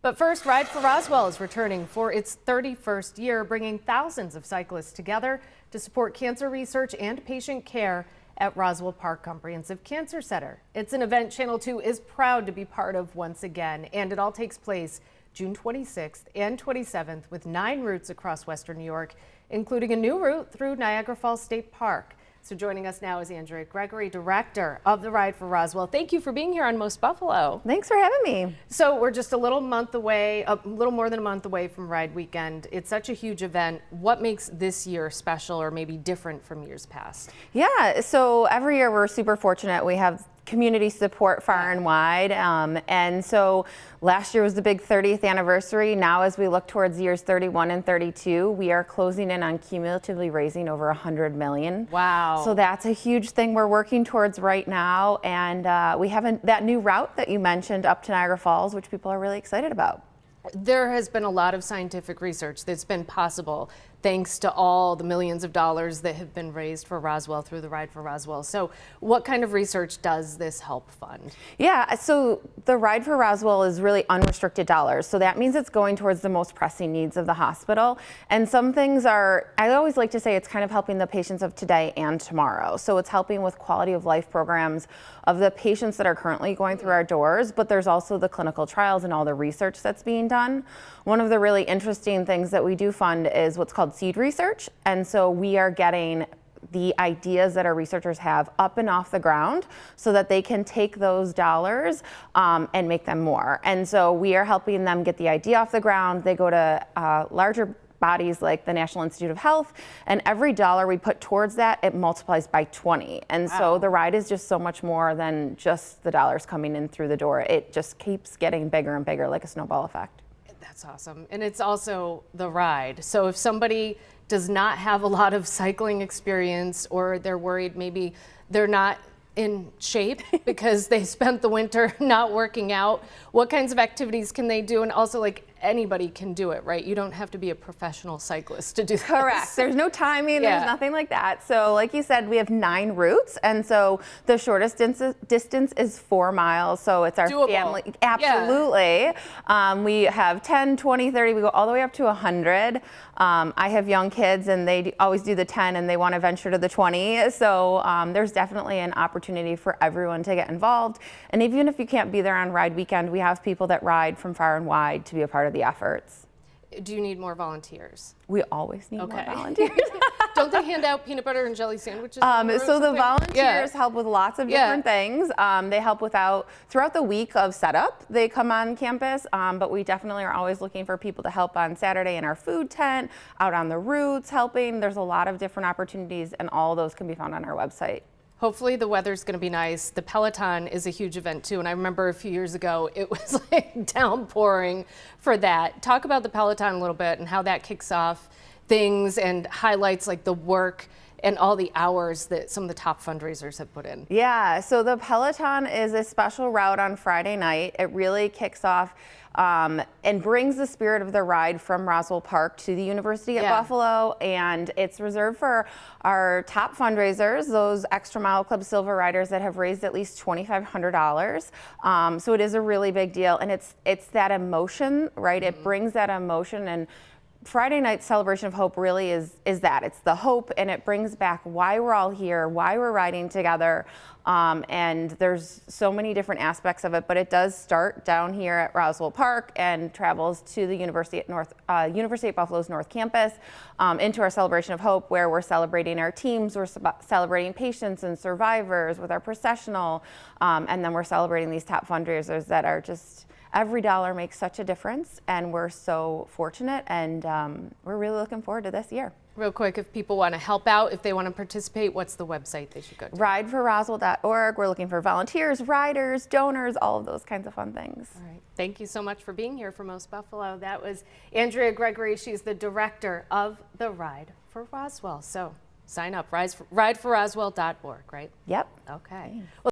But first, Ride for Roswell is returning for its 31st year, bringing thousands of cyclists together to support cancer research and patient care at Roswell Park Comprehensive Cancer Center. It's an event Channel 2 is proud to be part of once again, and it all takes place June 26th and 27th with 9 routes across Western New York, including a new route through Niagara Falls State Park. So joining us now is Andrea Gregory, director of the Ride for Roswell. Thank you for being here on Most Buffalo. Thanks for having me. So we're just a little more than a month away from Ride Weekend. It's such a huge event. What makes this year special or maybe different from years past? Yeah, so every year we're super fortunate. We have community support far and wide. And so last year was the big 30th anniversary. Now as we look towards years 31 and 32, we are closing in on cumulatively raising over $100 million. Wow. So that's a huge thing we're working towards right now. And we have that new route that you mentioned up to Niagara Falls, which people are really excited about. There has been a lot of scientific research that's been possible thanks to all the millions of dollars that have been raised for Roswell through the Ride for Roswell. So what kind of research does this help fund? Yeah, so the Ride for Roswell is really unrestricted dollars. So that means it's going towards the most pressing needs of the hospital. And some things are, I always like to say it's kind of helping the patients of today and tomorrow. So it's helping with quality of life programs of the patients that are currently going through our doors, but there's also the clinical trials and all the research that's being done. One of the really interesting things that we do fund is what's called seed research. And so we are getting the ideas that our researchers have up and off the ground so that they can take those dollars and make them more. And so we are helping them get the idea off the ground. They go to larger bodies like the National Institute of Health, and every dollar we put towards that, it multiplies by 20. And so the ride is just so much more than just the dollars coming in through the door. It just keeps getting bigger and bigger, like a snowball effect. That's awesome. And it's also the ride. So if somebody does not have a lot of cycling experience, or they're worried maybe they're not in shape because they spent the winter not working out, what kinds of activities can they do? And also, like, anybody can do it, right? You don't have to be a professional cyclist to do this. Correct. There's no timing. Yeah. There's nothing like that. So like you said, we have 9 routes. And so the shortest distance is 4 miles. So it's our doable. Family. Absolutely. Yeah. We have 10, 20, 30. We go all the way up to 100. I have young kids and they always do the 10 and they want to venture to the 20. So there's definitely an opportunity for everyone to get involved. And even if you can't be there on Ride Weekend, we have people that ride from far and wide to be a part of the efforts. Do you need more volunteers? We always need more volunteers. Don't they hand out peanut butter and jelly sandwiches? So the volunteers help with lots of different things. They help throughout the week of setup. They come on campus, but we definitely are always looking for people to help on Saturday in our food tent, out on the routes helping. There's a lot of different opportunities, and all of those can be found on our website. Hopefully the weather's going to be nice. The Peloton is a huge event too, and I remember a few years ago it was like downpouring for that. Talk about the Peloton a little bit and how that kicks off things and highlights like the work and all the hours that some of the top fundraisers have put in. Yeah, so the Peloton is a special route on Friday night. It really kicks off and brings the spirit of the ride from Roswell Park to the University at Buffalo, and it's reserved for our top fundraisers, those Extra Mile Club Silver Riders that have raised at least $2,500. So it is a really big deal, and it's that emotion, right? It brings that emotion, and Friday night celebration of hope really is that. It's the hope, and it brings back why we're all here, why we're riding together. And there's so many different aspects of it, but it does start down here at Roswell Park and travels to the University at Buffalo's North Campus into our celebration of hope, where we're celebrating our teams, we're celebrating patients and survivors with our processional, and then we're celebrating these top fundraisers that are just, every dollar makes such a difference, and we're so fortunate, and we're really looking forward to this year. Real quick, if people want to help out, if they want to participate, what's the website they should go to? rideforroswell.org. We're looking for volunteers, riders, donors, all of those kinds of fun things. All right. Thank you so much for being here for Most Buffalo. That was Andrea Gregory. She's the director of the Ride for Roswell. So sign up, rideforroswell.org, right? Yep. Okay. Well,